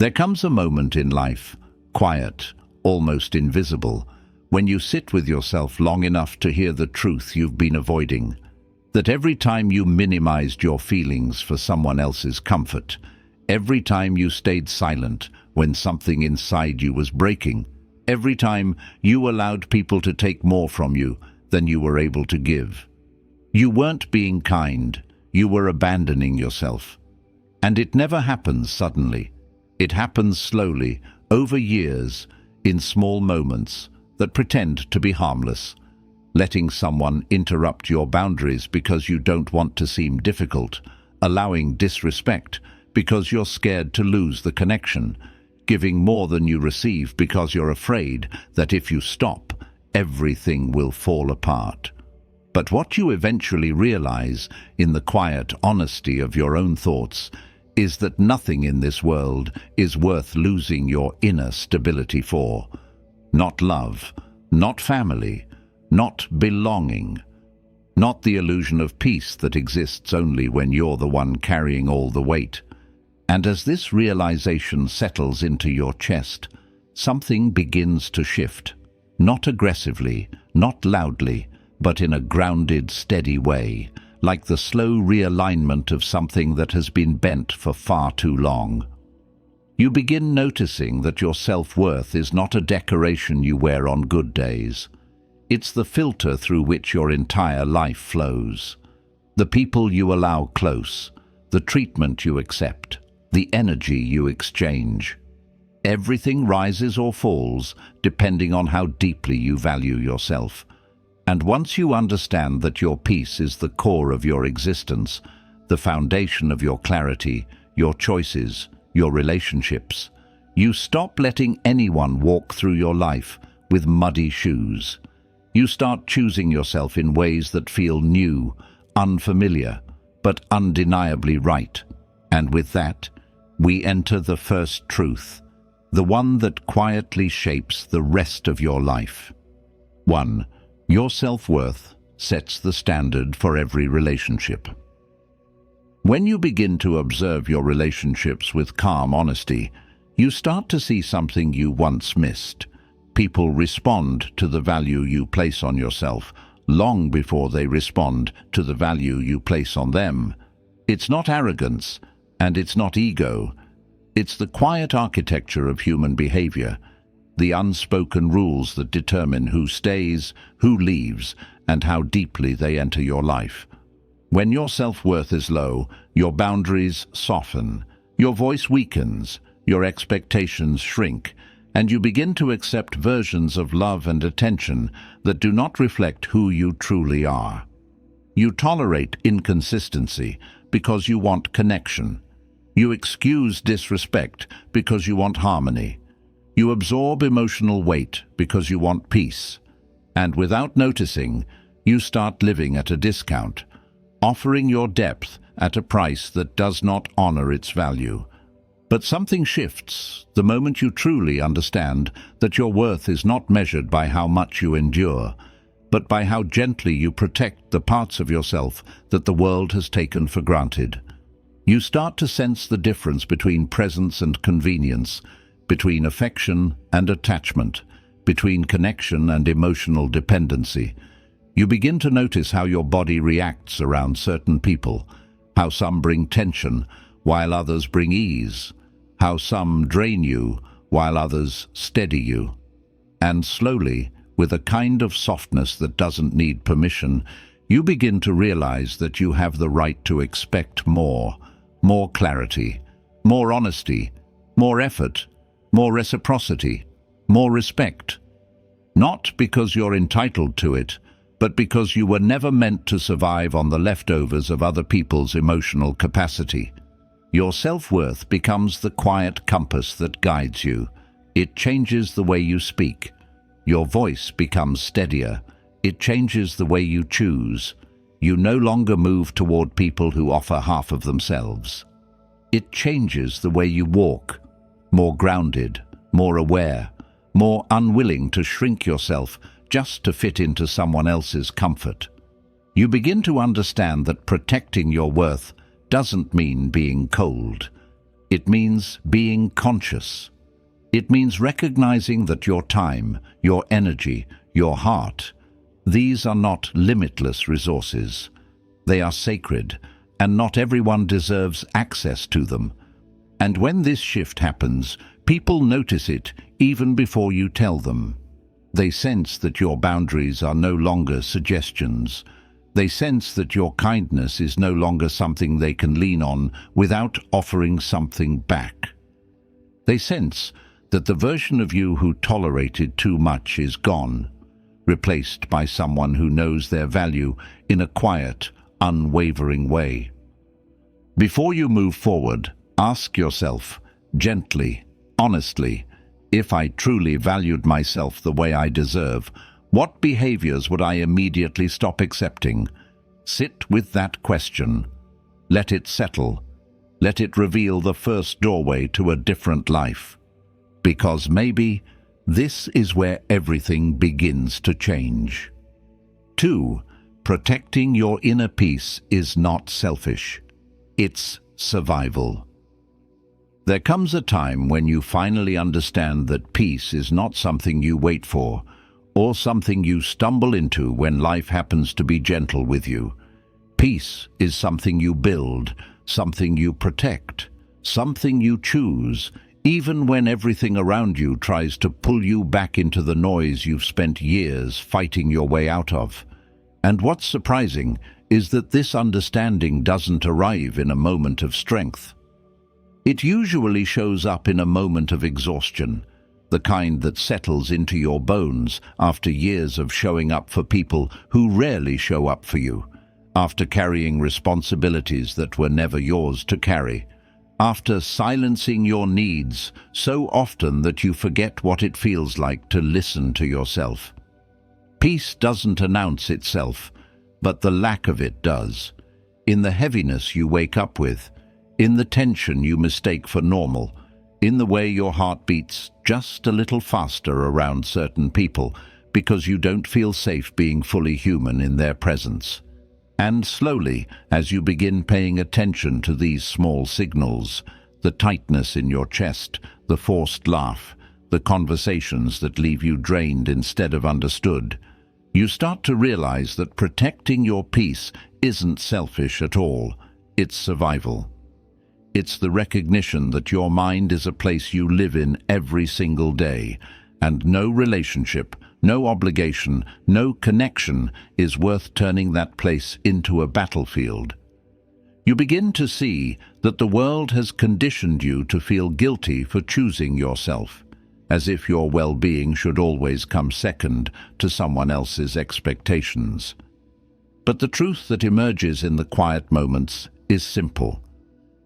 There comes a moment in life, quiet, almost invisible, when you sit with yourself long enough to hear the truth you've been avoiding. That every time you minimized your feelings for someone else's comfort, every time you stayed silent when something inside you was breaking, every time you allowed people to take more from you than you were able to give, you weren't being kind, you were abandoning yourself. And it never happens suddenly. It happens slowly, over years, in small moments that pretend to be harmless. Letting someone interrupt your boundaries because you don't want to seem difficult, allowing disrespect because you're scared to lose the connection, giving more than you receive because you're afraid that if you stop, everything will fall apart. But what you eventually realize in the quiet honesty of your own thoughts is that nothing in this world is worth losing your inner stability for. Not love, not family, not belonging, not the illusion of peace that exists only when you're the one carrying all the weight. And as this realization settles into your chest, something begins to shift. Not aggressively, not loudly, but in a grounded, steady way, like the slow realignment of something that has been bent for far too long. You begin noticing that your self-worth is not a decoration you wear on good days. It's the filter through which your entire life flows. The people you allow close, the treatment you accept, the energy you exchange. Everything rises or falls depending on how deeply you value yourself. And once you understand that your peace is the core of your existence, the foundation of your clarity, your choices, your relationships, you stop letting anyone walk through your life with muddy shoes. You start choosing yourself in ways that feel new, unfamiliar, but undeniably right. And with that, we enter the first truth, the one that quietly shapes the rest of your life. 1. Your self-worth sets the standard for every relationship. When you begin to observe your relationships with calm honesty, you start to see something you once missed. People respond to the value you place on yourself long before they respond to the value you place on them. It's not arrogance, and it's not ego. It's the quiet architecture of human behavior, the unspoken rules that determine who stays, who leaves, and how deeply they enter your life. When your self-worth is low, your boundaries soften, your voice weakens, your expectations shrink, and you begin to accept versions of love and attention that do not reflect who you truly are. You tolerate inconsistency because you want connection. You excuse disrespect because you want harmony. You absorb emotional weight because you want peace. And without noticing, you start living at a discount, offering your depth at a price that does not honor its value. But something shifts the moment you truly understand that your worth is not measured by how much you endure, but by how gently you protect the parts of yourself that the world has taken for granted. You start to sense the difference between presence and convenience, between affection and attachment, between connection and emotional dependency. You begin to notice how your body reacts around certain people, how some bring tension while others bring ease, how some drain you while others steady you. And slowly, with a kind of softness that doesn't need permission, you begin to realize that you have the right to expect more clarity, more honesty, more effort, more reciprocity, more respect. Not because you're entitled to it, but because you were never meant to survive on the leftovers of other people's emotional capacity. Your self-worth becomes the quiet compass that guides you. It changes the way you speak. Your voice becomes steadier. It changes the way you choose. You no longer move toward people who offer half of themselves. It changes the way you walk, more grounded, more aware, more unwilling to shrink yourself just to fit into someone else's comfort. You begin to understand that protecting your worth doesn't mean being cold. It means being conscious. It means recognizing that your time, your energy, your heart, these are not limitless resources. They are sacred, and not everyone deserves access to them. And when this shift happens, people notice it even before you tell them. They sense that your boundaries are no longer suggestions. They sense that your kindness is no longer something they can lean on without offering something back. They sense that the version of you who tolerated too much is gone, replaced by someone who knows their value in a quiet, unwavering way. Before you move forward, ask yourself, gently, honestly, if I truly valued myself the way I deserve, what behaviors would I immediately stop accepting? Sit with that question. Let it settle. Let it reveal the first doorway to a different life. Because maybe this is where everything begins to change. 2. Protecting your inner peace is not selfish. It's survival. There comes a time when you finally understand that peace is not something you wait for, or something you stumble into when life happens to be gentle with you. Peace is something you build, something you protect, something you choose, even when everything around you tries to pull you back into the noise you've spent years fighting your way out of. And what's surprising is that this understanding doesn't arrive in a moment of strength. It usually shows up in a moment of exhaustion, the kind that settles into your bones after years of showing up for people who rarely show up for you, after carrying responsibilities that were never yours to carry, after silencing your needs so often that you forget what it feels like to listen to yourself. Peace doesn't announce itself, but the lack of it does. In the heaviness you wake up with, in the tension you mistake for normal, in the way your heart beats just a little faster around certain people because you don't feel safe being fully human in their presence. And slowly, as you begin paying attention to these small signals, the tightness in your chest, the forced laugh, the conversations that leave you drained instead of understood, you start to realize that protecting your peace isn't selfish at all. It's survival. It's the recognition that your mind is a place you live in every single day, and no relationship, no obligation, no connection is worth turning that place into a battlefield. You begin to see that the world has conditioned you to feel guilty for choosing yourself, as if your well-being should always come second to someone else's expectations. But the truth that emerges in the quiet moments is simple.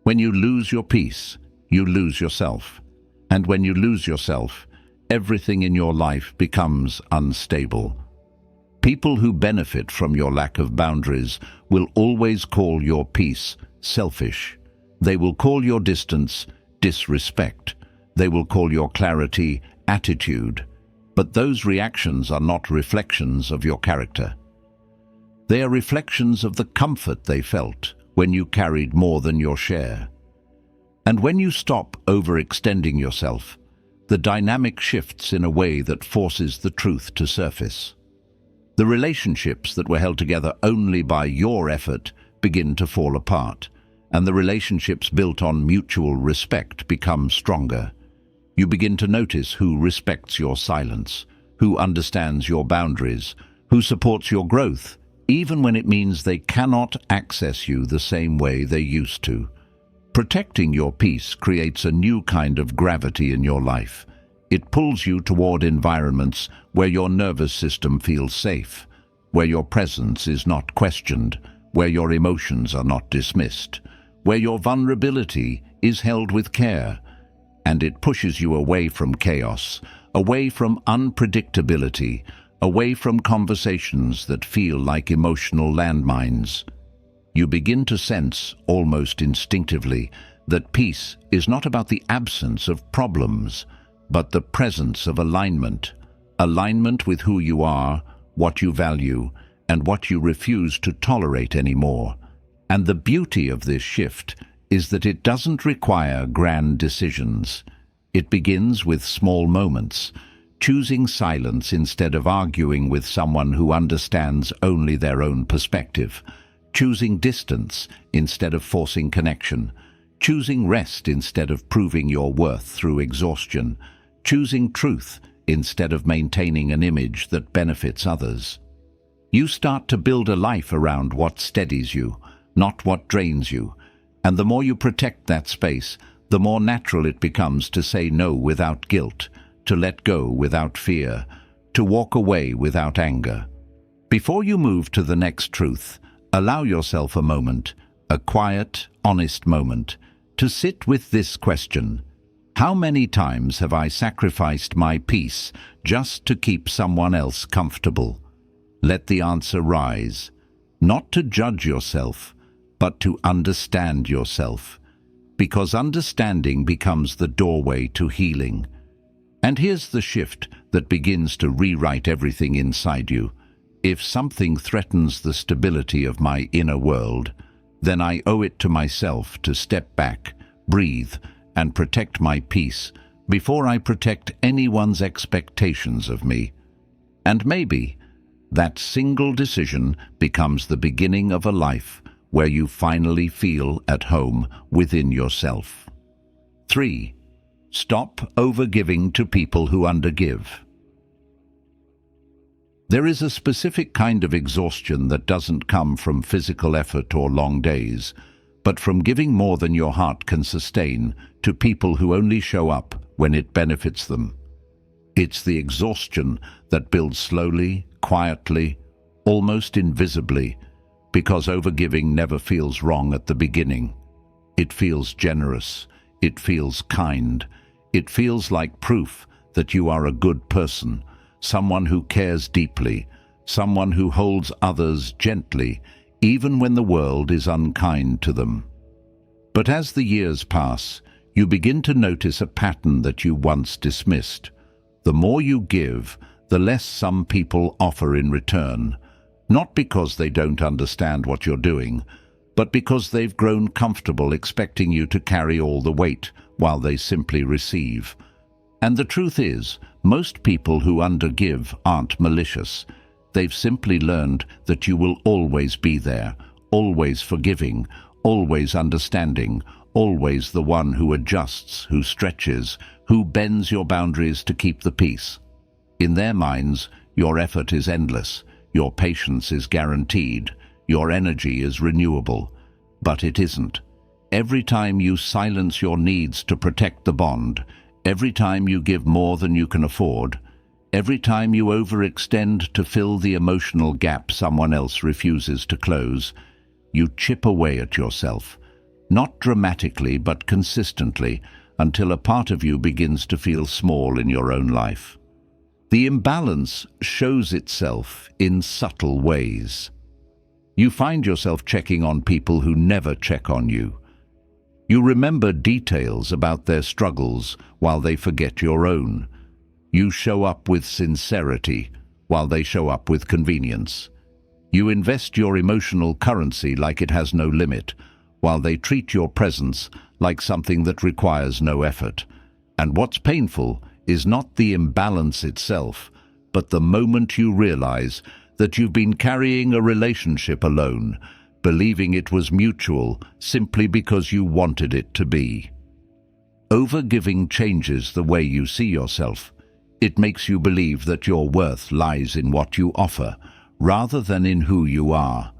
When you lose your peace, you lose yourself. And when you lose yourself, everything in your life becomes unstable. People who benefit from your lack of boundaries will always call your peace selfish. They will call your distance disrespect. They will call your clarity attitude. But those reactions are not reflections of your character. They are reflections of the comfort they felt when you carried more than your share. And when you stop overextending yourself, the dynamic shifts in a way that forces the truth to surface. The relationships that were held together only by your effort begin to fall apart, and the relationships built on mutual respect become stronger. You begin to notice who respects your silence, who understands your boundaries, who supports your growth, even when it means they cannot access you the same way they used to. Protecting your peace creates a new kind of gravity in your life. It pulls you toward environments where your nervous system feels safe, where your presence is not questioned, where your emotions are not dismissed, where your vulnerability is held with care. And it pushes you away from chaos, away from unpredictability, away from conversations that feel like emotional landmines. You begin to sense, almost instinctively, that peace is not about the absence of problems, but the presence of alignment. Alignment with who you are, what you value, and what you refuse to tolerate anymore. And the beauty of this shift is that it doesn't require grand decisions. It begins with small moments, choosing silence instead of arguing with someone who understands only their own perspective, choosing distance instead of forcing connection, choosing rest instead of proving your worth through exhaustion, choosing truth instead of maintaining an image that benefits others. You start to build a life around what steadies you, not what drains you, and the more you protect that space, the more natural it becomes to say no without guilt, to let go without fear, to walk away without anger. Before you move to the next truth, allow yourself a moment, a quiet, honest moment, to sit with this question: how many times have I sacrificed my peace just to keep someone else comfortable? Let the answer rise, not to judge yourself, but to understand yourself, because understanding becomes the doorway to healing. And here's the shift that begins to rewrite everything inside you. If something threatens the stability of my inner world, then I owe it to myself to step back, breathe, and protect my peace before I protect anyone's expectations of me. And maybe that single decision becomes the beginning of a life where you finally feel at home within yourself. 3. Stop overgiving to people who undergive. There is a specific kind of exhaustion that doesn't come from physical effort or long days, but from giving more than your heart can sustain to people who only show up when it benefits them. It's the exhaustion that builds slowly, quietly, almost invisibly, because overgiving never feels wrong at the beginning. It feels generous, it feels kind, it feels like proof that you are a good person, someone who cares deeply, someone who holds others gently, even when the world is unkind to them. But as the years pass, you begin to notice a pattern that you once dismissed. The more you give, the less some people offer in return, not because they don't understand what you're doing, but because they've grown comfortable expecting you to carry all the weight while they simply receive. And the truth is, most people who undergive aren't malicious. They've simply learned that you will always be there, always forgiving, always understanding, always the one who adjusts, who stretches, who bends your boundaries to keep the peace. In their minds, your effort is endless, your patience is guaranteed, your energy is renewable. But it isn't. Every time you silence your needs to protect the bond, every time you give more than you can afford, every time you overextend to fill the emotional gap someone else refuses to close, you chip away at yourself, not dramatically but consistently, until a part of you begins to feel small in your own life. The imbalance shows itself in subtle ways. You find yourself checking on people who never check on you. You remember details about their struggles while they forget your own. You show up with sincerity while they show up with convenience. You invest your emotional currency like it has no limit, while they treat your presence like something that requires no effort. And what's painful is not the imbalance itself, but the moment you realize that you've been carrying a relationship alone, believing it was mutual simply because you wanted it to be. Overgiving changes the way you see yourself. It makes you believe that your worth lies in what you offer, rather than in who you are.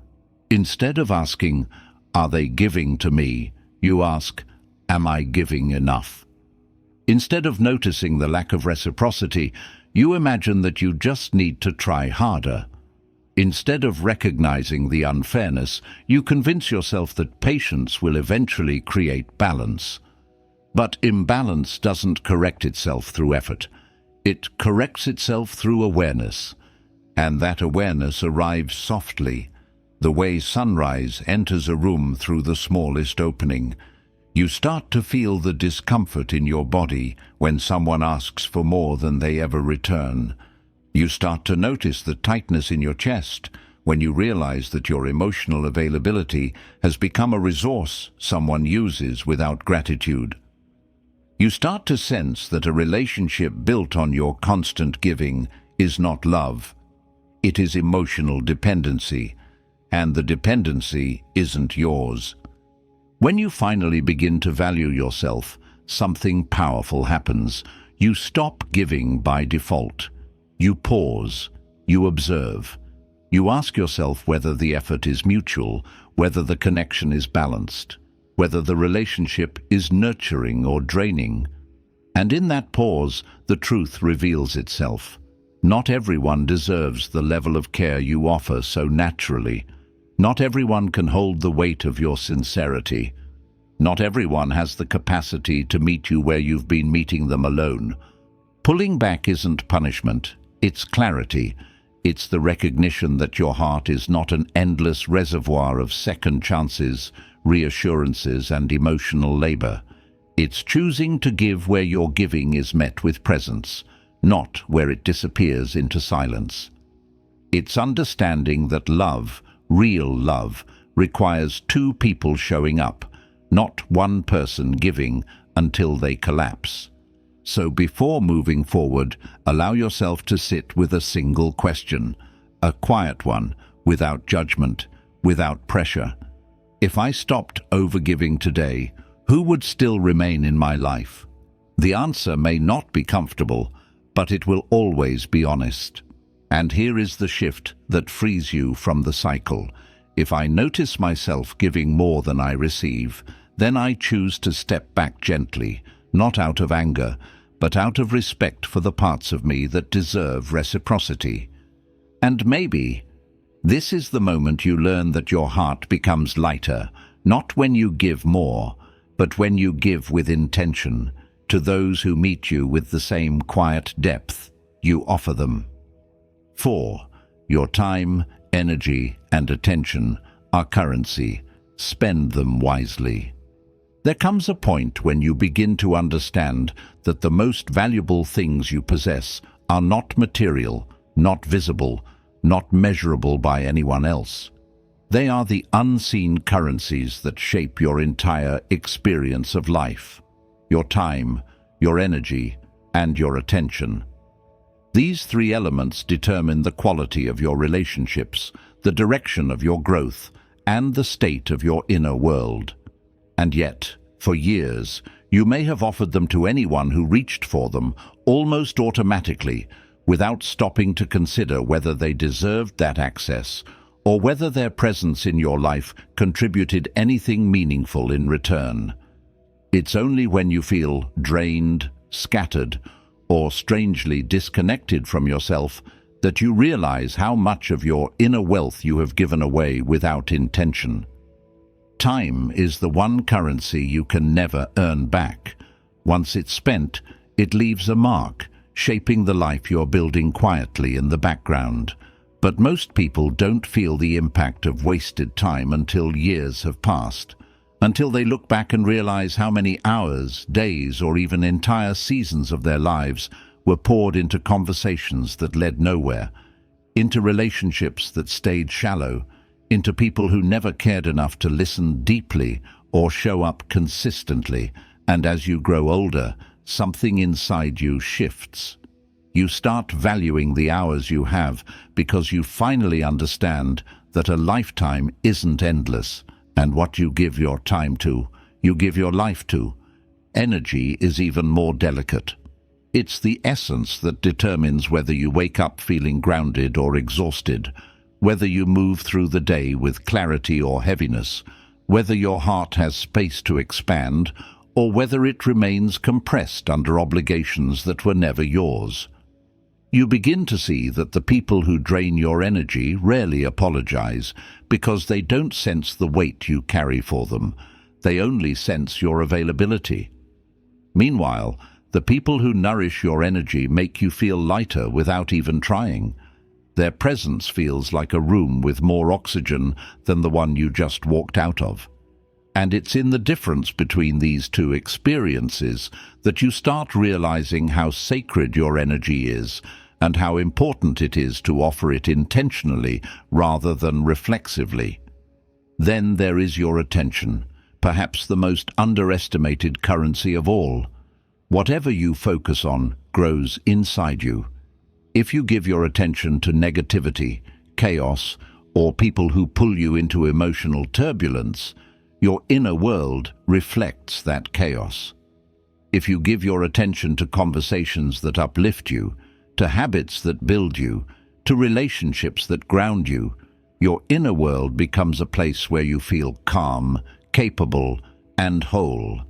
Instead of asking, "Are they giving to me?" you ask, "Am I giving enough?" Instead of noticing the lack of reciprocity, you imagine that you just need to try harder. Instead of recognizing the unfairness, you convince yourself that patience will eventually create balance. But imbalance doesn't correct itself through effort. It corrects itself through awareness. And that awareness arrives softly, the way sunrise enters a room through the smallest opening. You start to feel the discomfort in your body when someone asks for more than they ever return. You start to notice the tightness in your chest when you realize that your emotional availability has become a resource someone uses without gratitude. You start to sense that a relationship built on your constant giving is not love. It is emotional dependency, and the dependency isn't yours. When you finally begin to value yourself, something powerful happens. You stop giving by default. You pause. You observe. You ask yourself whether the effort is mutual, whether the connection is balanced, whether the relationship is nurturing or draining. And in that pause, the truth reveals itself. Not everyone deserves the level of care you offer so naturally. Not everyone can hold the weight of your sincerity. Not everyone has the capacity to meet you where you've been meeting them alone. Pulling back isn't punishment, it's clarity. It's the recognition that your heart is not an endless reservoir of second chances, reassurances, and emotional labor. It's choosing to give where your giving is met with presence, not where it disappears into silence. It's understanding that love, real love, requires two people showing up, not one person giving until they collapse. So before moving forward, allow yourself to sit with a single question, a quiet one, without judgment, without pressure. If I stopped overgiving today, who would still remain in my life? The answer may not be comfortable, but it will always be honest. And here is the shift that frees you from the cycle. If I notice myself giving more than I receive, then I choose to step back gently, not out of anger, but out of respect for the parts of me that deserve reciprocity. And maybe this is the moment you learn that your heart becomes lighter, not when you give more, but when you give with intention to those who meet you with the same quiet depth you offer them. 4. Your time, energy, and attention are currency. Spend them wisely. There comes a point when you begin to understand that the most valuable things you possess are not material, not visible, not measurable by anyone else. They are the unseen currencies that shape your entire experience of life, your time, your energy, and your attention. These three elements determine the quality of your relationships, the direction of your growth, and the state of your inner world. And yet, for years, you may have offered them to anyone who reached for them almost automatically, without stopping to consider whether they deserved that access or whether their presence in your life contributed anything meaningful in return. It's only when you feel drained, scattered, or strangely disconnected from yourself that you realize how much of your inner wealth you have given away without intention. Time is the one currency you can never earn back. Once it's spent, it leaves a mark, shaping the life you're building quietly in the background. But most people don't feel the impact of wasted time until years have passed, until they look back and realize how many hours, days, or even entire seasons of their lives were poured into conversations that led nowhere, into relationships that stayed shallow, into people who never cared enough to listen deeply or show up consistently. And as you grow older, something inside you shifts. You start valuing the hours you have because you finally understand that a lifetime isn't endless, and what you give your time to, you give your life to. Energy is even more delicate. It's the essence that determines whether you wake up feeling grounded or exhausted, whether you move through the day with clarity or heaviness, whether your heart has space to expand, or whether it remains compressed under obligations that were never yours. You begin to see that the people who drain your energy rarely apologize because they don't sense the weight you carry for them. They only sense your availability. Meanwhile, the people who nourish your energy make you feel lighter without even trying. Their presence feels like a room with more oxygen than the one you just walked out of. And it's in the difference between these two experiences that you start realizing how sacred your energy is and how important it is to offer it intentionally rather than reflexively. Then there is your attention, perhaps the most underestimated currency of all. Whatever you focus on grows inside you. If you give your attention to negativity, chaos, or people who pull you into emotional turbulence, your inner world reflects that chaos. If you give your attention to conversations that uplift you, to habits that build you, to relationships that ground you, your inner world becomes a place where you feel calm, capable, and whole.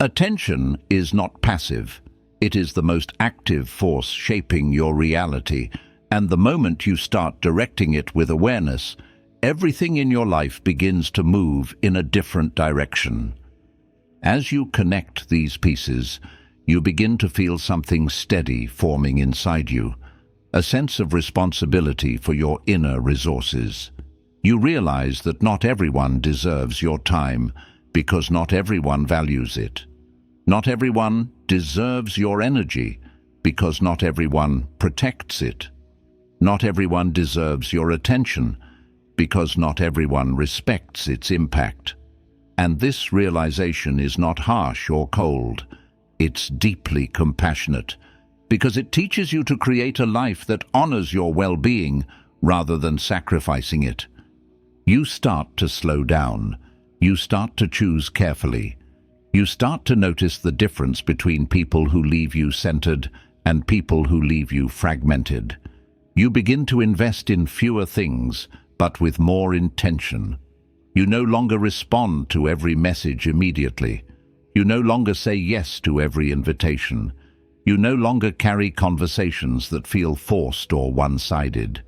Attention is not passive. It is the most active force shaping your reality, and the moment you start directing it with awareness, everything in your life begins to move in a different direction. As you connect these pieces, you begin to feel something steady forming inside you, a sense of responsibility for your inner resources. You realize that not everyone deserves your time because not everyone values it. Not everyone deserves your energy because not everyone protects it. Not everyone deserves your attention because not everyone respects its impact. And this realization is not harsh or cold. It's deeply compassionate because it teaches you to create a life that honors your well-being rather than sacrificing it. You start to slow down. You start to choose carefully. You start to notice the difference between people who leave you centered and people who leave you fragmented. You begin to invest in fewer things, but with more intention. You no longer respond to every message immediately. You no longer say yes to every invitation. You no longer carry conversations that feel forced or one-sided.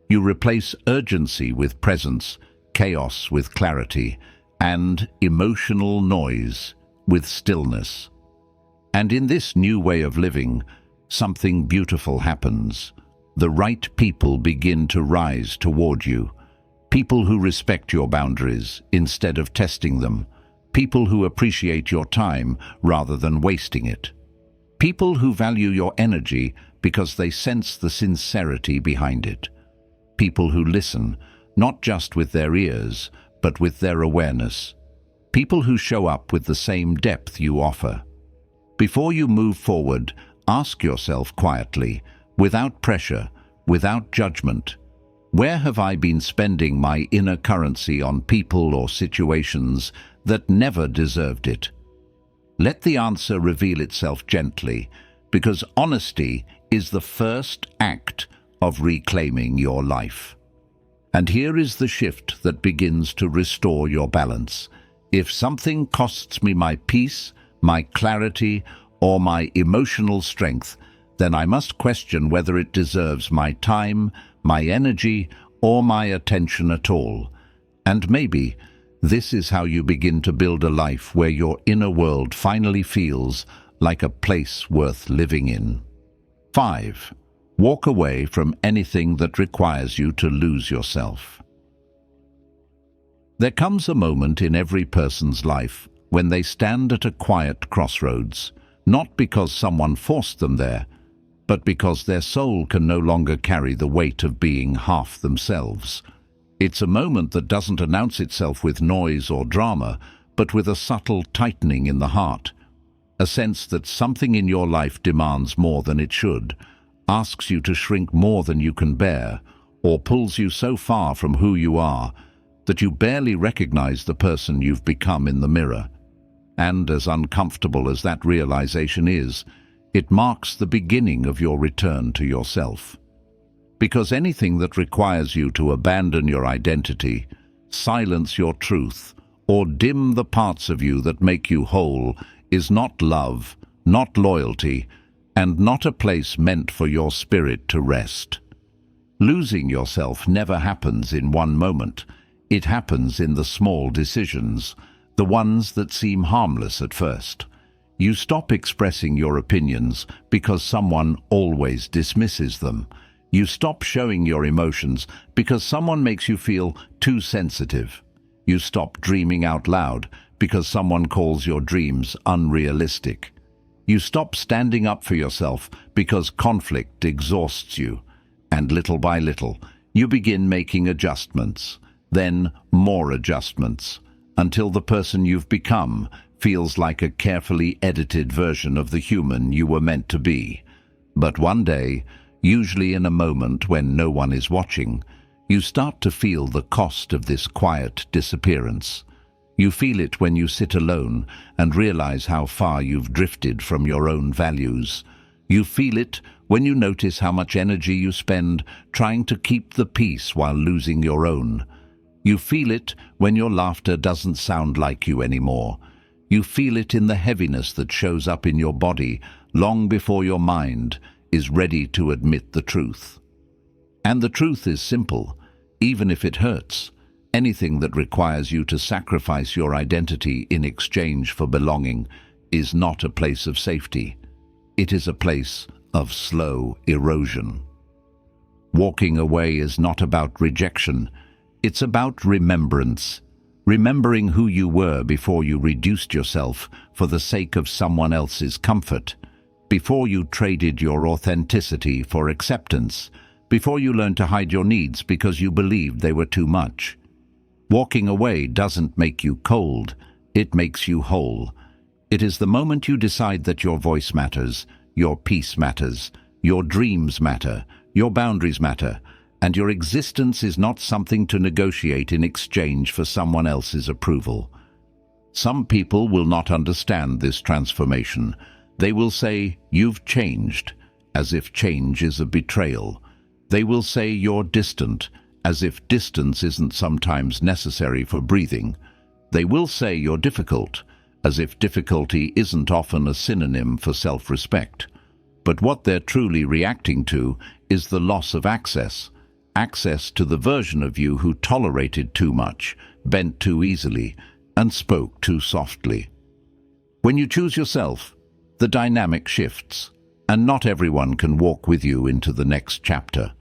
You replace urgency with presence, chaos with clarity, and emotional noise with stillness. And in this new way of living, something beautiful happens. The right people begin to rise toward you. People who respect your boundaries instead of testing them. People who appreciate your time rather than wasting it. People who value your energy because they sense the sincerity behind it. People who listen, not just with their ears, but with their awareness. People who show up with the same depth you offer. Before you move forward, ask yourself quietly, without pressure, without judgment, where have I been spending my inner currency on people or situations that never deserved it? Let the answer reveal itself gently, because honesty is the first act of reclaiming your life. And here is the shift that begins to restore your balance. If something costs me my peace, my clarity, or my emotional strength, then I must question whether it deserves my time, my energy, or my attention at all. And maybe this is how you begin to build a life where your inner world finally feels like a place worth living in. 5. Walk away from anything that requires you to lose yourself. There comes a moment in every person's life when they stand at a quiet crossroads, not because someone forced them there, but because their soul can no longer carry the weight of being half themselves. It's a moment that doesn't announce itself with noise or drama, but with a subtle tightening in the heart. A sense that something in your life demands more than it should, asks you to shrink more than you can bear, or pulls you so far from who you are that you barely recognize the person you've become in the mirror. And as uncomfortable as that realization is, it marks the beginning of your return to yourself. Because anything that requires you to abandon your identity, silence your truth, or dim the parts of you that make you whole is not love, not loyalty, and not a place meant for your spirit to rest. Losing yourself never happens in one moment. It happens in the small decisions, the ones that seem harmless at first. You stop expressing your opinions because someone always dismisses them. You stop showing your emotions because someone makes you feel too sensitive. You stop dreaming out loud because someone calls your dreams unrealistic. You stop standing up for yourself because conflict exhausts you. And little by little, you begin making adjustments, then more adjustments, until the person you've become feels like a carefully edited version of the human you were meant to be. But one day, usually in a moment when no one is watching, you start to feel the cost of this quiet disappearance. You feel it when you sit alone and realize how far you've drifted from your own values. You feel it when you notice how much energy you spend trying to keep the peace while losing your own. You feel it when your laughter doesn't sound like you anymore. You feel it in the heaviness that shows up in your body long before your mind is ready to admit the truth. And the truth is simple, even if it hurts. Anything that requires you to sacrifice your identity in exchange for belonging is not a place of safety. It is a place of slow erosion. Walking away is not about rejection. It's about remembrance. Remembering who you were before you reduced yourself for the sake of someone else's comfort, before you traded your authenticity for acceptance, before you learned to hide your needs because you believed they were too much. Walking away doesn't make you cold, it makes you whole. It is the moment you decide that your voice matters, your peace matters, your dreams matter, your boundaries matter, and your existence is not something to negotiate in exchange for someone else's approval. Some people will not understand this transformation. They will say, "You've changed," as if change is a betrayal. They will say you're distant, as if distance isn't sometimes necessary for breathing. They will say you're difficult, as if difficulty isn't often a synonym for self-respect. But what they're truly reacting to is the loss of access to the version of you who tolerated too much, bent too easily, and spoke too softly. When you choose yourself, the dynamic shifts, and not everyone can walk with you into the next chapter.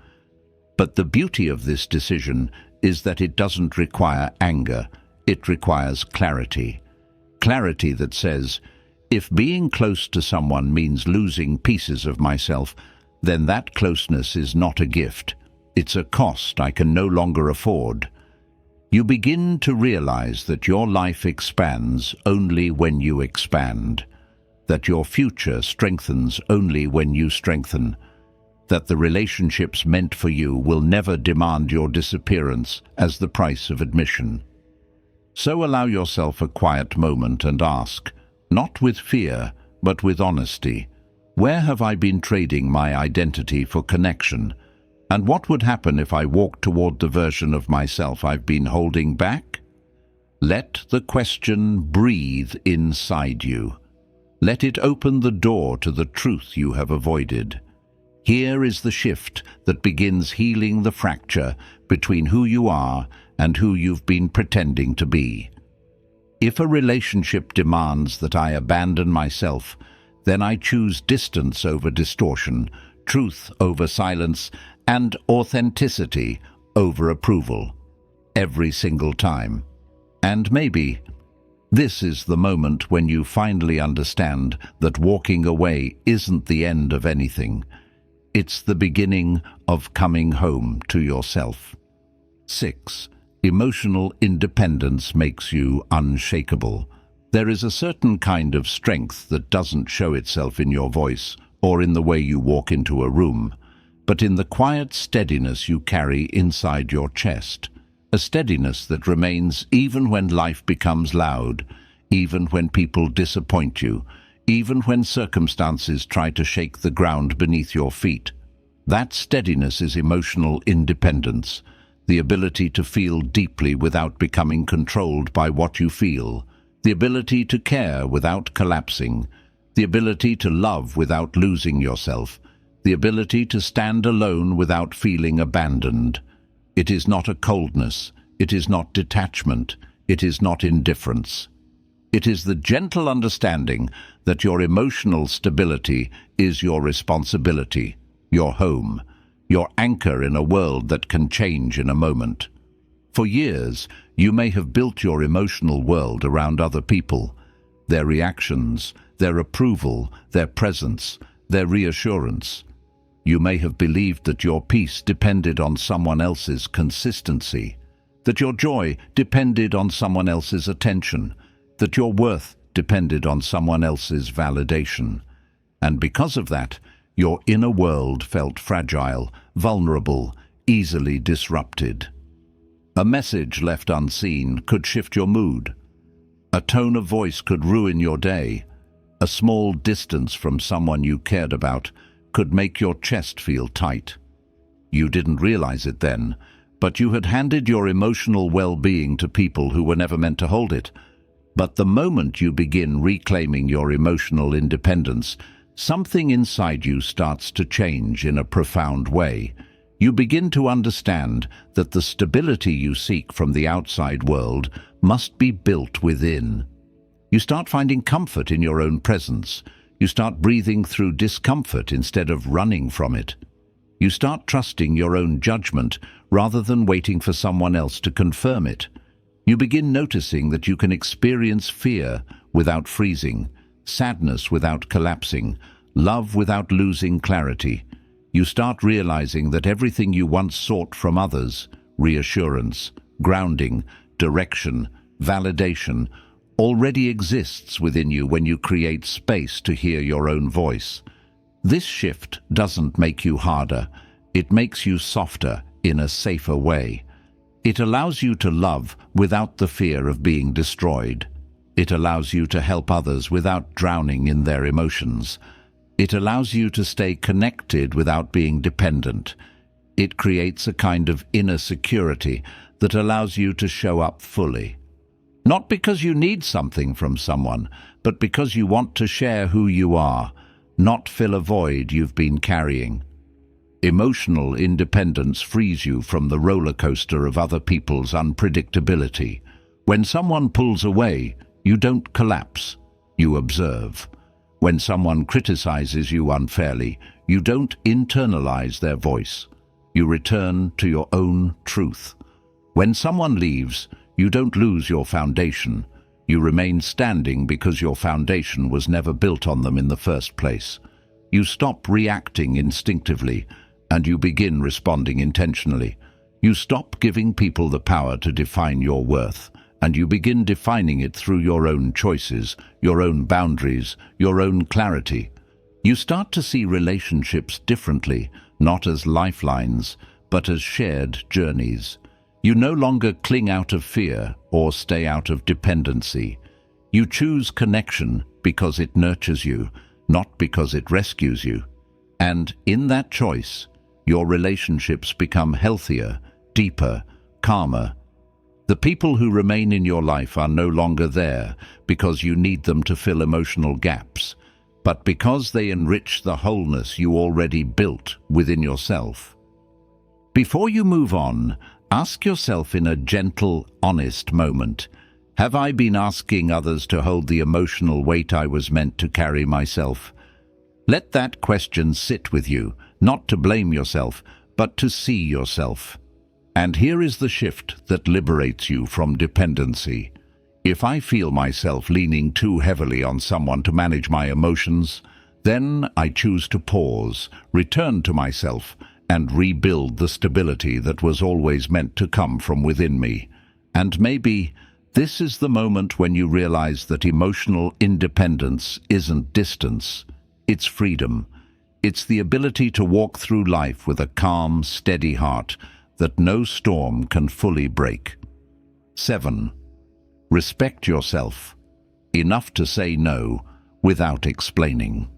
But the beauty of this decision is that it doesn't require anger, it requires clarity. Clarity that says, if being close to someone means losing pieces of myself, then that closeness is not a gift. It's a cost I can no longer afford. You begin to realize that your life expands only when you expand, that your future strengthens only when you strengthen, that the relationships meant for you will never demand your disappearance as the price of admission. So allow yourself a quiet moment and ask, not with fear, but with honesty, where have I been trading my identity for connection? And what would happen if I walked toward the version of myself I've been holding back? Let the question breathe inside you. Let it open the door to the truth you have avoided. Here is the shift that begins healing the fracture between who you are and who you've been pretending to be. If a relationship demands that I abandon myself, then I choose distance over distortion, truth over silence, and authenticity over approval, every single time. And maybe this is the moment when you finally understand that walking away isn't the end of anything. It's the beginning of coming home to yourself. 6. Emotional independence makes you unshakable. There is a certain kind of strength that doesn't show itself in your voice or in the way you walk into a room, but in the quiet steadiness you carry inside your chest, a steadiness that remains even when life becomes loud, even when people disappoint you, even when circumstances try to shake the ground beneath your feet. That steadiness is emotional independence, the ability to feel deeply without becoming controlled by what you feel, the ability to care without collapsing, the ability to love without losing yourself, the ability to stand alone without feeling abandoned. It is not a coldness, it is not detachment, it is not indifference. It is the gentle understanding that your emotional stability is your responsibility, your home, your anchor in a world that can change in a moment. For years, you may have built your emotional world around other people, their reactions, their approval, their presence, their reassurance. You may have believed that your peace depended on someone else's consistency, that your joy depended on someone else's attention, that your worth depended on someone else's validation. And because of that, your inner world felt fragile, vulnerable, easily disrupted. A message left unseen could shift your mood. A tone of voice could ruin your day. A small distance from someone you cared about could make your chest feel tight. You didn't realize it then, but you had handed your emotional well-being to people who were never meant to hold it. But the moment you begin reclaiming your emotional independence, something inside you starts to change in a profound way. You begin to understand that the stability you seek from the outside world must be built within. You start finding comfort in your own presence. You start breathing through discomfort instead of running from it. You start trusting your own judgment rather than waiting for someone else to confirm it. You begin noticing that you can experience fear without freezing, sadness without collapsing, love without losing clarity. You start realizing that everything you once sought from others, reassurance, grounding, direction, validation, already exists within you when you create space to hear your own voice. This shift doesn't make you harder, it makes you softer in a safer way. It allows you to love without the fear of being destroyed. It allows you to help others without drowning in their emotions. It allows you to stay connected without being dependent. It creates a kind of inner security that allows you to show up fully. Not because you need something from someone, but because you want to share who you are, not fill a void you've been carrying. Emotional independence frees you from the roller coaster of other people's unpredictability. When someone pulls away, you don't collapse, you observe. When someone criticizes you unfairly, you don't internalize their voice. You return to your own truth. When someone leaves, you don't lose your foundation. You remain standing because your foundation was never built on them in the first place. You stop reacting instinctively, and you begin responding intentionally. You stop giving people the power to define your worth, and you begin defining it through your own choices, your own boundaries, your own clarity. You start to see relationships differently, not as lifelines, but as shared journeys. You no longer cling out of fear or stay out of dependency. You choose connection because it nurtures you, not because it rescues you. And in that choice, your relationships become healthier, deeper, calmer. The people who remain in your life are no longer there because you need them to fill emotional gaps, but because they enrich the wholeness you already built within yourself. Before you move on, ask yourself in a gentle, honest moment, have I been asking others to hold the emotional weight I was meant to carry myself? Let that question sit with you, not to blame yourself, but to see yourself. And here is the shift that liberates you from dependency. If I feel myself leaning too heavily on someone to manage my emotions, then I choose to pause, return to myself, and rebuild the stability that was always meant to come from within me. And maybe this is the moment when you realize that emotional independence isn't distance, it's freedom. It's the ability to walk through life with a calm, steady heart that no storm can fully break. 7. Respect yourself. Enough to say no without explaining.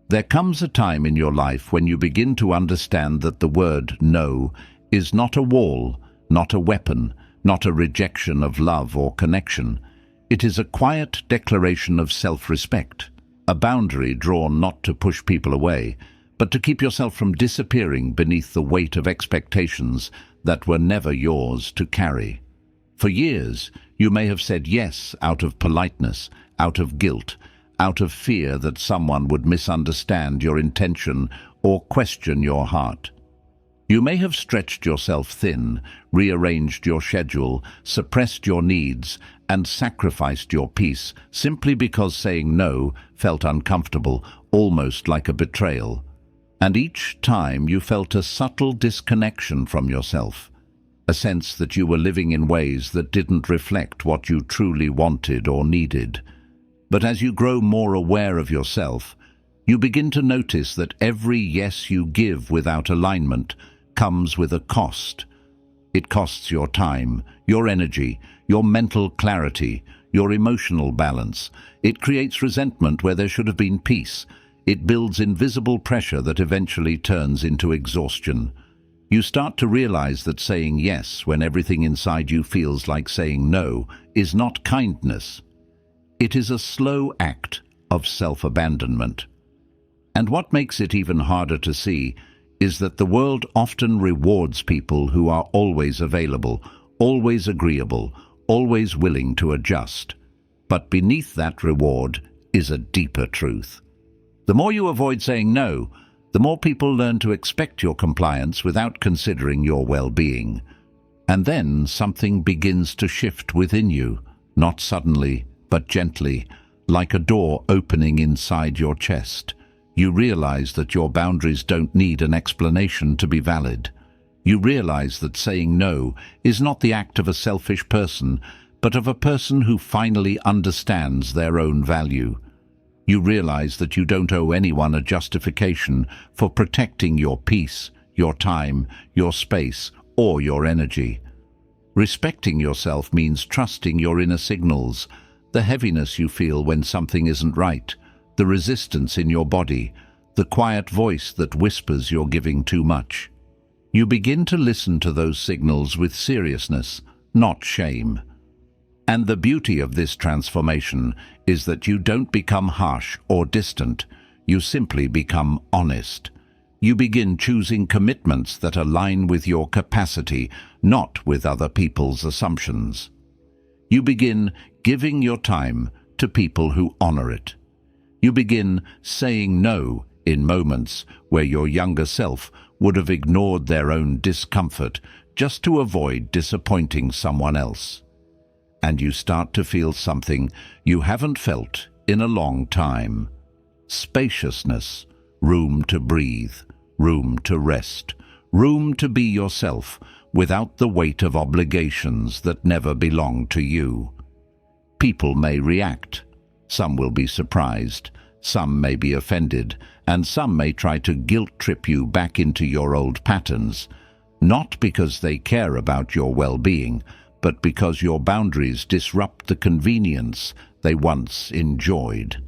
There comes a time in your life when you begin to understand that the word no is not a wall, not a weapon, not a rejection of love or connection. It is a quiet declaration of self-respect, a boundary drawn not to push people away, but to keep yourself from disappearing beneath the weight of expectations that were never yours to carry. For years, you may have said yes out of politeness, out of guilt, out of fear that someone would misunderstand your intention or question your heart. You may have stretched yourself thin, rearranged your schedule, suppressed your needs, and sacrificed your peace simply because saying no felt uncomfortable, almost like a betrayal. And each time you felt a subtle disconnection from yourself, a sense that you were living in ways that didn't reflect what you truly wanted or needed. But as you grow more aware of yourself, you begin to notice that every yes you give without alignment comes with a cost. It costs your time, your energy, your mental clarity, your emotional balance. It creates resentment where there should have been peace. It builds invisible pressure that eventually turns into exhaustion. You start to realize that saying yes when everything inside you feels like saying no is not kindness. It is a slow act of self-abandonment. And what makes it even harder to see is that the world often rewards people who are always available, always agreeable, always willing to adjust. But beneath that reward is a deeper truth. The more you avoid saying no, the more people learn to expect your compliance without considering your well-being. And then something begins to shift within you, not suddenly, but gently, like a door opening inside your chest. You realize that your boundaries don't need an explanation to be valid. You realize that saying no is not the act of a selfish person, but of a person who finally understands their own value. You realize that you don't owe anyone a justification for protecting your peace, your time, your space, or your energy. Respecting yourself means trusting your inner signals, the heaviness you feel when something isn't right, the resistance in your body, the quiet voice that whispers you're giving too much. You begin to listen to those signals with seriousness, not shame. And the beauty of this transformation is that you don't become harsh or distant. You simply become honest. You begin choosing commitments that align with your capacity, not with other people's assumptions. You begin giving your time to people who honor it. You begin saying no in moments where your younger self would have ignored their own discomfort just to avoid disappointing someone else. And you start to feel something you haven't felt in a long time. Spaciousness, room to breathe, room to rest, room to be yourself without the weight of obligations that never belong to you. People may react. Some will be surprised, some may be offended, and some may try to guilt-trip you back into your old patterns, not because they care about your well-being, but because your boundaries disrupt the convenience they once enjoyed.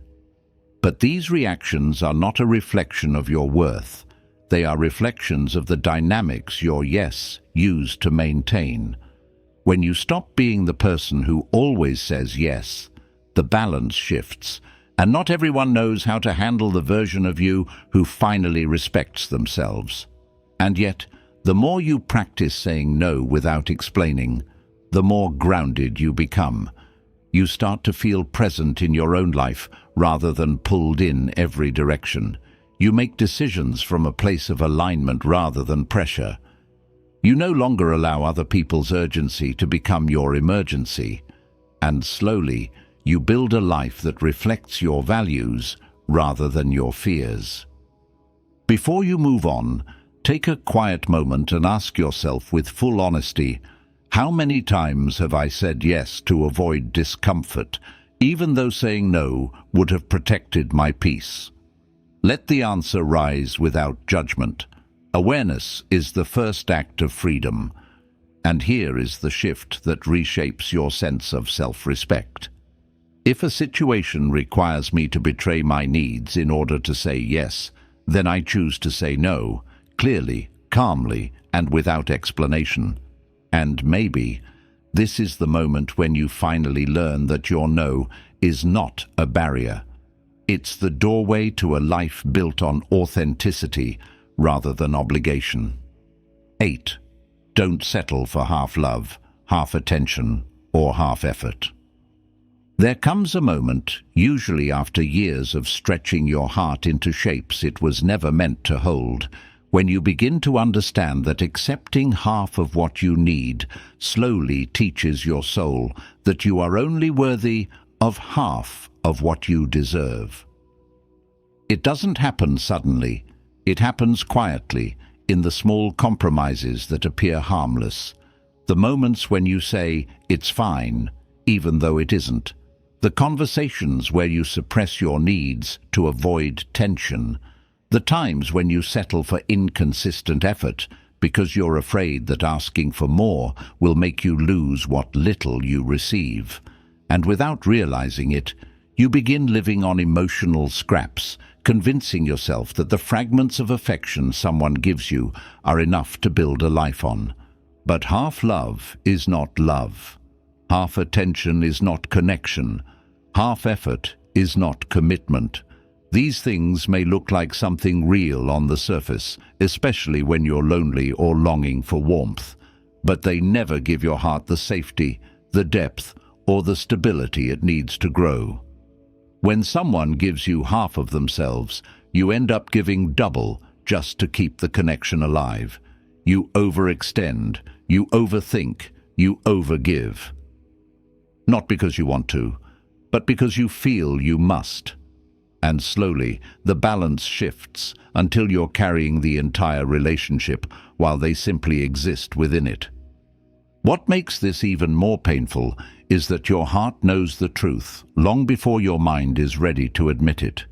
But these reactions are not a reflection of your worth. They are reflections of the dynamics your yes used to maintain. When you stop being the person who always says yes, the balance shifts, and not everyone knows how to handle the version of you who finally respects themselves. And yet, the more you practice saying no without explaining, the more grounded you become. You start to feel present in your own life rather than pulled in every direction. You make decisions from a place of alignment rather than pressure. You no longer allow other people's urgency to become your emergency. And slowly, you build a life that reflects your values rather than your fears. Before you move on, take a quiet moment and ask yourself with full honesty, how many times have I said yes to avoid discomfort, even though saying no would have protected my peace? Let the answer rise without judgment. Awareness is the first act of freedom. And here is the shift that reshapes your sense of self-respect. If a situation requires me to betray my needs in order to say yes, then I choose to say no, clearly, calmly, and without explanation. And maybe this is the moment when you finally learn that your no is not a barrier. It's the doorway to a life built on authenticity rather than obligation. 8. Don't settle for half love, half attention, or half effort. There comes a moment, usually after years of stretching your heart into shapes it was never meant to hold, when you begin to understand that accepting half of what you need slowly teaches your soul that you are only worthy of half of what you deserve. It doesn't happen suddenly. It happens quietly, in the small compromises that appear harmless. The moments when you say, "It's fine," even though it isn't. The conversations where you suppress your needs to avoid tension. The times when you settle for inconsistent effort because you're afraid that asking for more will make you lose what little you receive. And without realizing it, you begin living on emotional scraps, convincing yourself that the fragments of affection someone gives you are enough to build a life on. But half love is not love. Half attention is not connection. Half effort is not commitment. These things may look like something real on the surface, especially when you're lonely or longing for warmth, but they never give your heart the safety, the depth, or the stability it needs to grow. When someone gives you half of themselves, you end up giving double just to keep the connection alive. You overextend, you overthink, you overgive. Not because you want to, but because you feel you must. And slowly, the balance shifts until you're carrying the entire relationship while they simply exist within it. What makes this even more painful is that your heart knows the truth long before your mind is ready to admit it.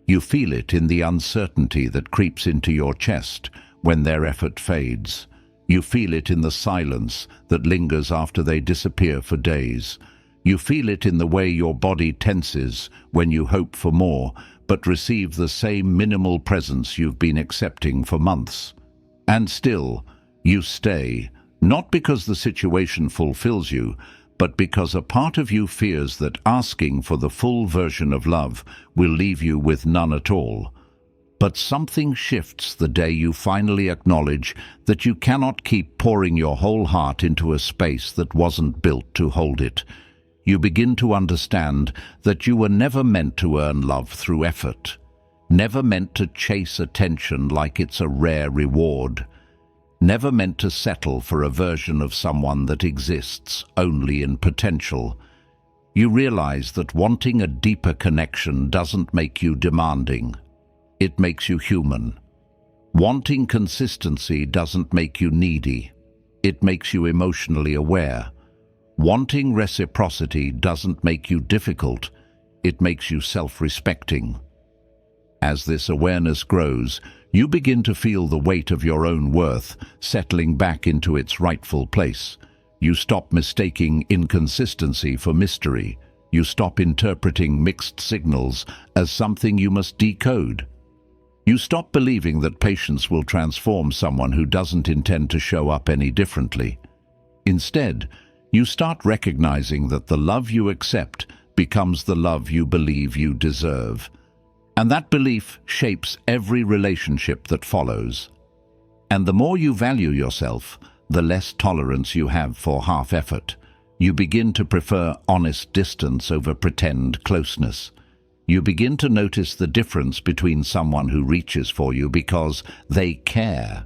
You feel it in the uncertainty that creeps into your chest when their effort fades. You feel it in the silence that lingers after they disappear for days. You feel it in the way your body tenses when you hope for more, but receive the same minimal presence you've been accepting for months. And still, you stay, not because the situation fulfills you, but because a part of you fears that asking for the full version of love will leave you with none at all. But something shifts the day you finally acknowledge that you cannot keep pouring your whole heart into a space that wasn't built to hold it. You begin to understand that you were never meant to earn love through effort, never meant to chase attention like it's a rare reward, never meant to settle for a version of someone that exists only in potential. You realize that wanting a deeper connection doesn't make you demanding. It makes you human. Wanting consistency doesn't make you needy. It makes you emotionally aware. Wanting reciprocity doesn't make you difficult. It makes you self-respecting. As this awareness grows, you begin to feel the weight of your own worth settling back into its rightful place. You stop mistaking inconsistency for mystery. You stop interpreting mixed signals as something you must decode. You stop believing that patience will transform someone who doesn't intend to show up any differently. Instead, you start recognizing that the love you accept becomes the love you believe you deserve. And that belief shapes every relationship that follows. And the more you value yourself, the less tolerance you have for half effort. You begin to prefer honest distance over pretend closeness. You begin to notice the difference between someone who reaches for you because they care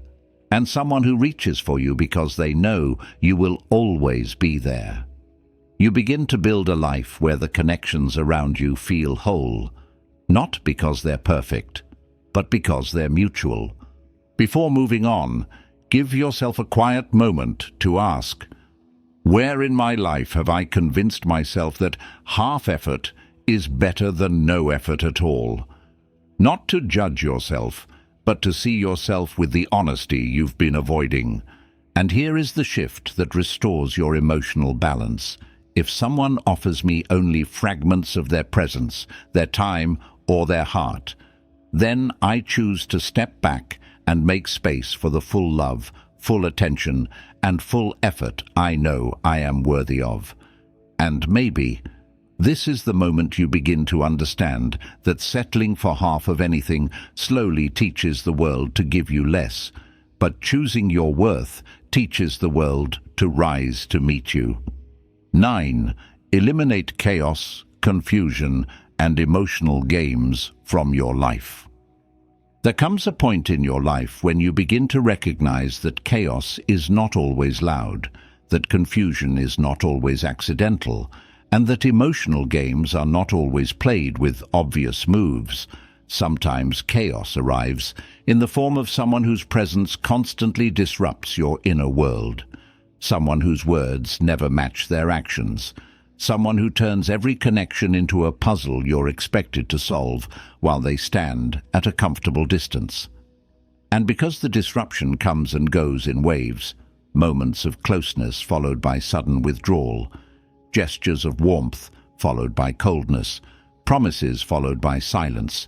and someone who reaches for you because they know you will always be there. You begin to build a life where the connections around you feel whole, not because they're perfect, but because they're mutual. Before moving on, give yourself a quiet moment to ask, where in my life have I convinced myself that half effort is better than no effort at all? Not to judge yourself, but to see yourself with the honesty you've been avoiding. And here is the shift that restores your emotional balance. If someone offers me only fragments of their presence, their time, or their heart, then I choose to step back and make space for the full love, full attention, and full effort I know I am worthy of. And maybe this is the moment you begin to understand that settling for half of anything slowly teaches the world to give you less, but choosing your worth teaches the world to rise to meet you. 9. Eliminate chaos, confusion, and emotional games from your life. There comes a point in your life when you begin to recognize that chaos is not always loud, that confusion is not always accidental, and that emotional games are not always played with obvious moves. Sometimes chaos arrives in the form of someone whose presence constantly disrupts your inner world, someone whose words never match their actions, someone who turns every connection into a puzzle you're expected to solve while they stand at a comfortable distance. And because the disruption comes and goes in waves, moments of closeness followed by sudden withdrawal, gestures of warmth followed by coldness, promises followed by silence,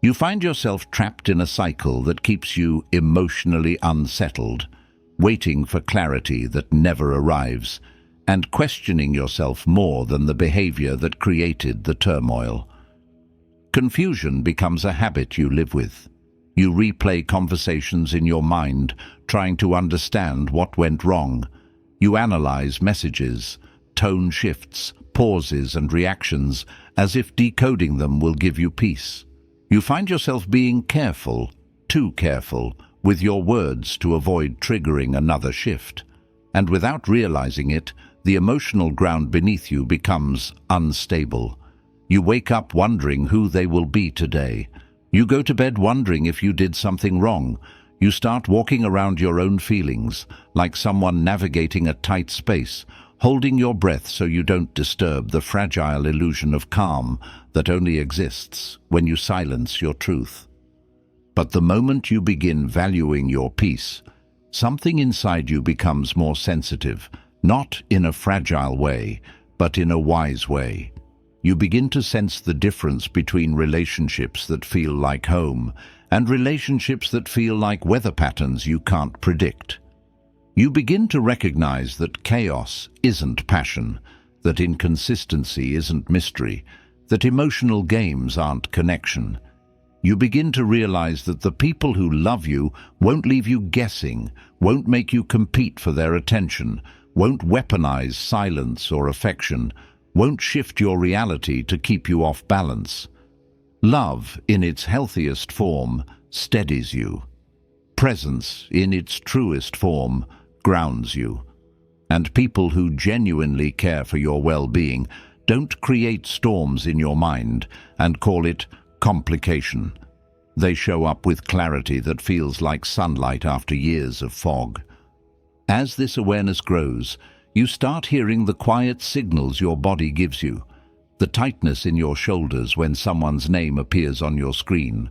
you find yourself trapped in a cycle that keeps you emotionally unsettled, waiting for clarity that never arrives, and questioning yourself more than the behavior that created the turmoil. Confusion becomes a habit you live with. You replay conversations in your mind, trying to understand what went wrong. You analyze messages, tone shifts, pauses and reactions, as if decoding them will give you peace. You find yourself being careful, too careful, with your words to avoid triggering another shift. And without realizing it, the emotional ground beneath you becomes unstable. You wake up wondering who they will be today. You go to bed wondering if you did something wrong. You start walking around your own feelings, like someone navigating a tight space, holding your breath so you don't disturb the fragile illusion of calm that only exists when you silence your truth. But the moment you begin valuing your peace, something inside you becomes more sensitive, not in a fragile way, but in a wise way. You begin to sense the difference between relationships that feel like home and relationships that feel like weather patterns you can't predict. You begin to recognize that chaos isn't passion, that inconsistency isn't mystery, that emotional games aren't connection. You begin to realize that the people who love you won't leave you guessing, won't make you compete for their attention, won't weaponize silence or affection, won't shift your reality to keep you off balance. Love, in its healthiest form, steadies you. Presence, in its truest form, grounds you. And people who genuinely care for your well-being don't create storms in your mind and call it complication. They show up with clarity that feels like sunlight after years of fog. As this awareness grows, you start hearing the quiet signals your body gives you, the tightness in your shoulders when someone's name appears on your screen,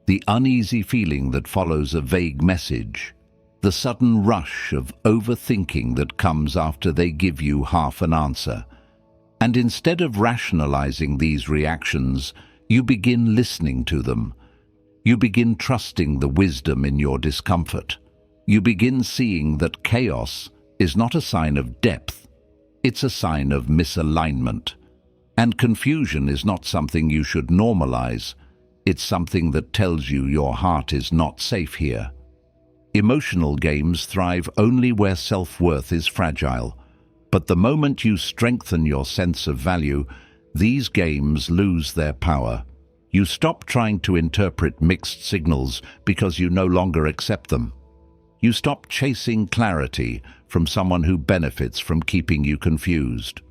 the uneasy feeling that follows a vague message, the sudden rush of overthinking that comes after they give you half an answer. And instead of rationalizing these reactions, you begin listening to them. You begin trusting the wisdom in your discomfort. You begin seeing that chaos is not a sign of depth, it's a sign of misalignment. And confusion is not something you should normalize, it's something that tells you your heart is not safe here. Emotional games thrive only where self-worth is fragile, but the moment you strengthen your sense of value, these games lose their power. You stop trying to interpret mixed signals because you no longer accept them. You stop chasing clarity from someone who benefits from keeping you confused.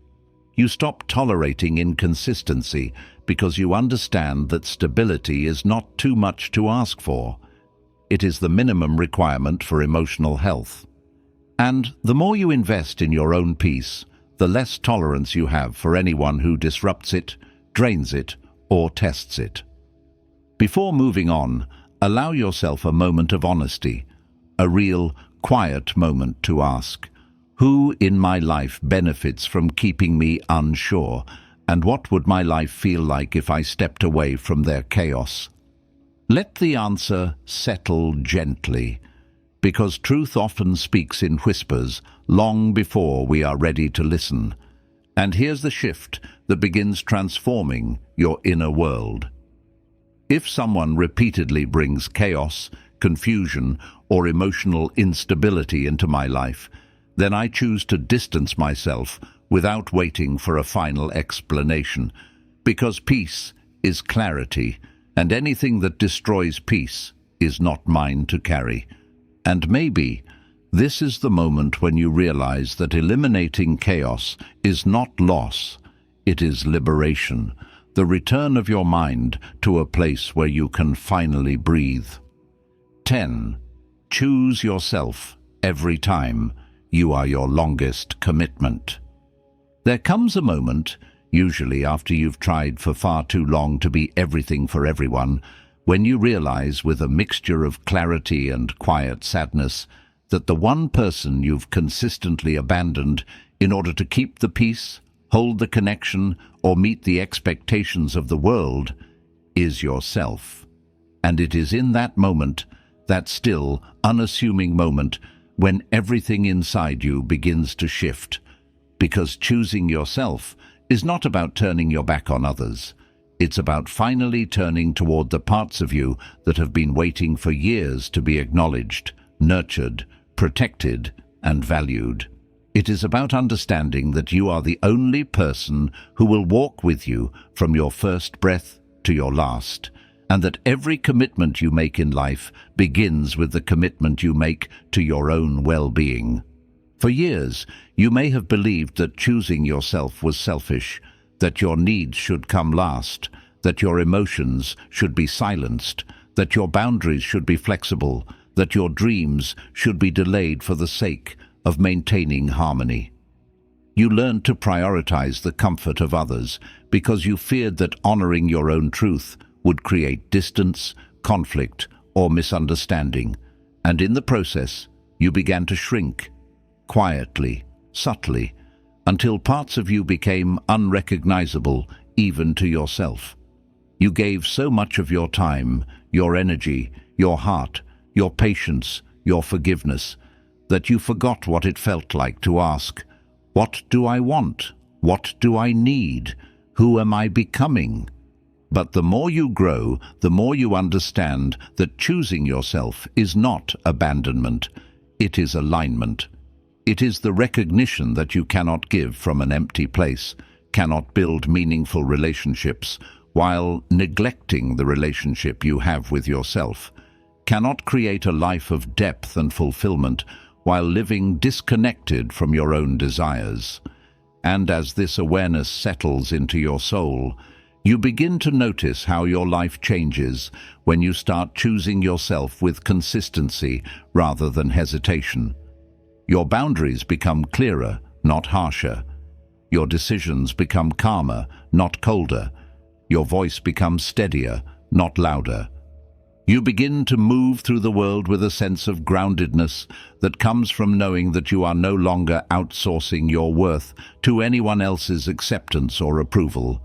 You stop tolerating inconsistency because you understand that stability is not too much to ask for. It is the minimum requirement for emotional health. And the more you invest in your own peace, the less tolerance you have for anyone who disrupts it, drains it, or tests it. Before moving on, allow yourself a moment of honesty, a real, quiet moment to ask, who in my life benefits from keeping me unsure, and what would my life feel like if I stepped away from their chaos? Let the answer settle gently, because truth often speaks in whispers long before we are ready to listen. And here's the shift that begins transforming your inner world. If someone repeatedly brings chaos, confusion, or emotional instability into my life, then I choose to distance myself without waiting for a final explanation, because peace is clarity, and anything that destroys peace is not mine to carry. And maybe this is the moment when you realize that eliminating chaos is not loss, it is liberation, the return of your mind to a place where you can finally breathe. 10. Choose yourself every time. You are your longest commitment. There comes a moment, usually after you've tried for far too long to be everything for everyone, when you realize with a mixture of clarity and quiet sadness that the one person you've consistently abandoned in order to keep the peace, hold the connection, or meet the expectations of the world is yourself. And it is in that moment, that still, unassuming moment, when everything inside you begins to shift. Because choosing yourself is not about turning your back on others. It's about finally turning toward the parts of you that have been waiting for years to be acknowledged, nurtured, protected, and valued. It is about understanding that you are the only person who will walk with you from your first breath to your last, and that every commitment you make in life begins with the commitment you make to your own well-being. For years, you may have believed that choosing yourself was selfish, that your needs should come last, that your emotions should be silenced, that your boundaries should be flexible, that your dreams should be delayed for the sake of maintaining harmony. You learned to prioritize the comfort of others because you feared that honoring your own truth would create distance, conflict, or misunderstanding, and in the process, you began to shrink, quietly, subtly, until parts of you became unrecognizable even to yourself. You gave so much of your time, your energy, your heart, your patience, your forgiveness, that you forgot what it felt like to ask, "What do I want? What do I need? Who am I becoming?" But the more you grow, the more you understand that choosing yourself is not abandonment, it is alignment. It is the recognition that you cannot give from an empty place, cannot build meaningful relationships while neglecting the relationship you have with yourself, cannot create a life of depth and fulfillment while living disconnected from your own desires. And as this awareness settles into your soul, you begin to notice how your life changes when you start choosing yourself with consistency rather than hesitation. Your boundaries become clearer, not harsher. Your decisions become calmer, not colder. Your voice becomes steadier, not louder. You begin to move through the world with a sense of groundedness that comes from knowing that you are no longer outsourcing your worth to anyone else's acceptance or approval.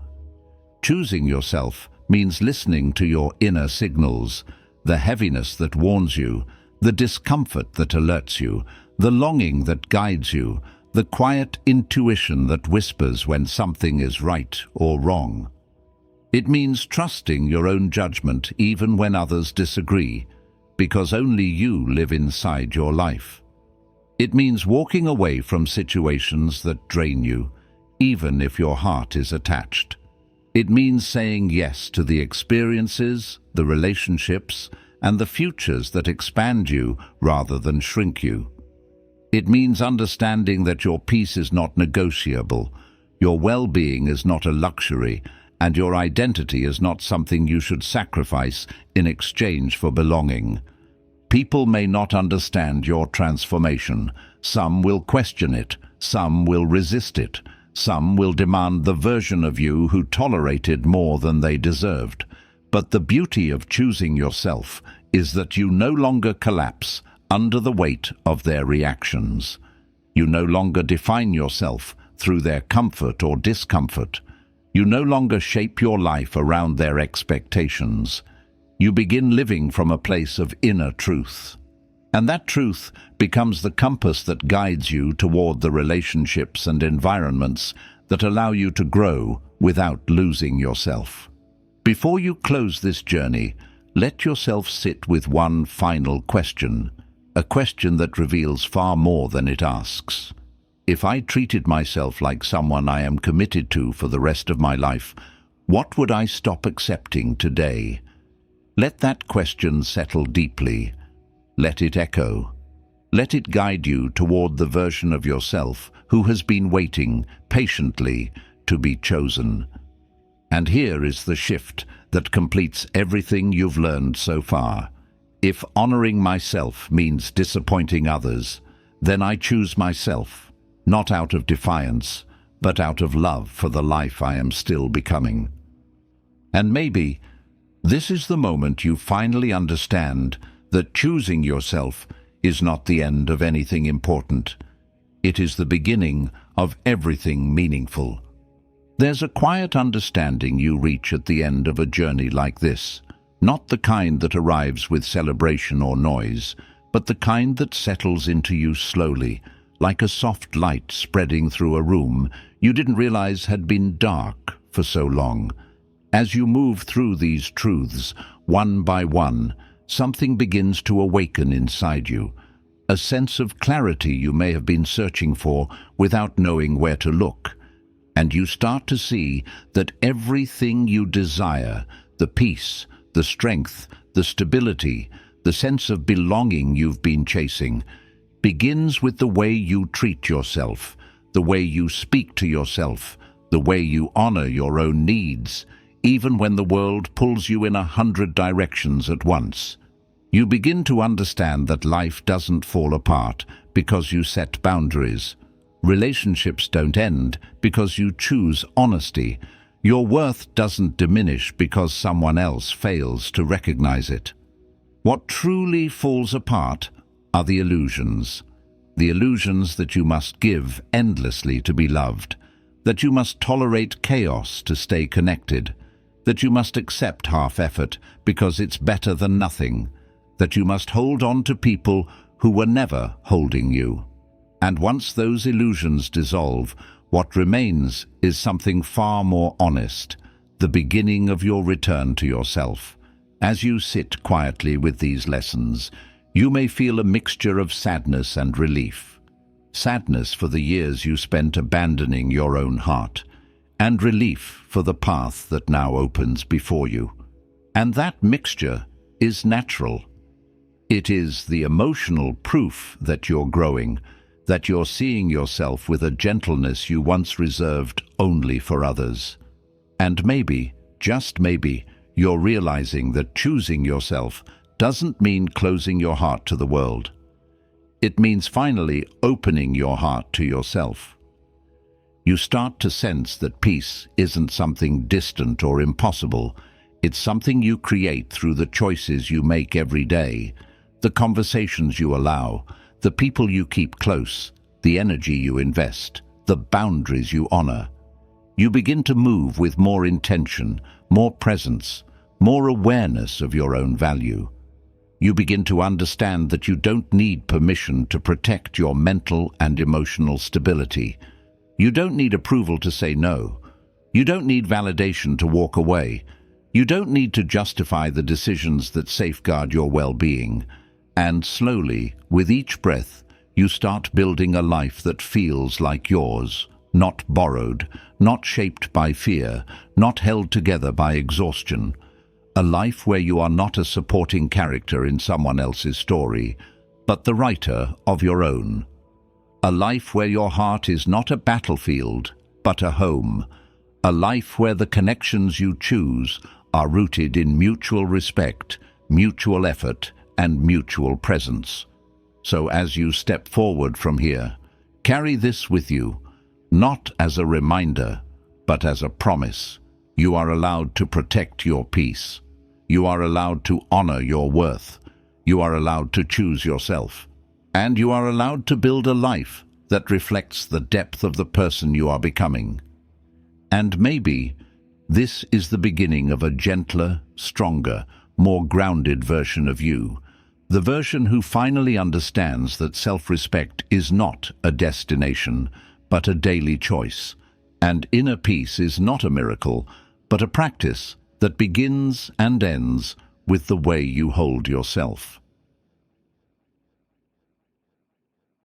Choosing yourself means listening to your inner signals, the heaviness that warns you, the discomfort that alerts you, the longing that guides you, the quiet intuition that whispers when something is right or wrong. It means trusting your own judgment even when others disagree, because only you live inside your life. It means walking away from situations that drain you, even if your heart is attached. It means saying yes to the experiences, the relationships, and the futures that expand you rather than shrink you. It means understanding that your peace is not negotiable, your well-being is not a luxury, and your identity is not something you should sacrifice in exchange for belonging. People may not understand your transformation. Some will question it, some will resist it, some will demand the version of you who tolerated more than they deserved. But the beauty of choosing yourself is that you no longer collapse under the weight of their reactions. You no longer define yourself through their comfort or discomfort. You no longer shape your life around their expectations. You begin living from a place of inner truth. And that truth becomes the compass that guides you toward the relationships and environments that allow you to grow without losing yourself. Before you close this journey, let yourself sit with one final question, a question that reveals far more than it asks. If I treated myself like someone I am committed to for the rest of my life, what would I stop accepting today? Let that question settle deeply. Let it echo. Let it guide you toward the version of yourself who has been waiting patiently to be chosen. And here is the shift that completes everything you've learned so far. If honoring myself means disappointing others, then I choose myself, not out of defiance, but out of love for the life I am still becoming. And maybe this is the moment you finally understand that choosing yourself is not the end of anything important. It is the beginning of everything meaningful. There's a quiet understanding you reach at the end of a journey like this, not the kind that arrives with celebration or noise, but the kind that settles into you slowly, like a soft light spreading through a room you didn't realize had been dark for so long. As you move through these truths, one by one, something begins to awaken inside you, a sense of clarity you may have been searching for without knowing where to look. And you start to see that everything you desire, the peace, the strength, the stability, the sense of belonging you've been chasing, begins with the way you treat yourself, the way you speak to yourself, the way you honor your own needs, even when the world pulls you in 100 directions at once. You begin to understand that life doesn't fall apart because you set boundaries. Relationships don't end because you choose honesty. Your worth doesn't diminish because someone else fails to recognize it. What truly falls apart are the illusions that you must give endlessly to be loved, that you must tolerate chaos to stay connected, that you must accept half effort because it's better than nothing, that you must hold on to people who were never holding you. And once those illusions dissolve, what remains is something far more honest, the beginning of your return to yourself. As you sit quietly with these lessons, you may feel a mixture of sadness and relief. Sadness for the years you spent abandoning your own heart, and relief for the path that now opens before you. And that mixture is natural. It is the emotional proof that you're growing, that you're seeing yourself with a gentleness you once reserved only for others. And maybe, just maybe, you're realizing that choosing yourself doesn't mean closing your heart to the world. It means finally opening your heart to yourself. You start to sense that peace isn't something distant or impossible. It's something you create through the choices you make every day, the conversations you allow, the people you keep close, the energy you invest, the boundaries you honor. You begin to move with more intention, more presence, more awareness of your own value. You begin to understand that you don't need permission to protect your mental and emotional stability. You don't need approval to say no. You don't need validation to walk away. You don't need to justify the decisions that safeguard your well-being. And slowly, with each breath, you start building a life that feels like yours, not borrowed, not shaped by fear, not held together by exhaustion. A life where you are not a supporting character in someone else's story, but the writer of your own. A life where your heart is not a battlefield, but a home. A life where the connections you choose are rooted in mutual respect, mutual effort, and mutual presence. So as you step forward from here, carry this with you, not as a reminder, but as a promise. You are allowed to protect your peace. You are allowed to honor your worth. You are allowed to choose yourself. And you are allowed to build a life that reflects the depth of the person you are becoming. And maybe this is the beginning of a gentler, stronger, more grounded version of you, the version who finally understands that self-respect is not a destination, but a daily choice, and inner peace is not a miracle, but a practice that begins and ends with the way you hold yourself.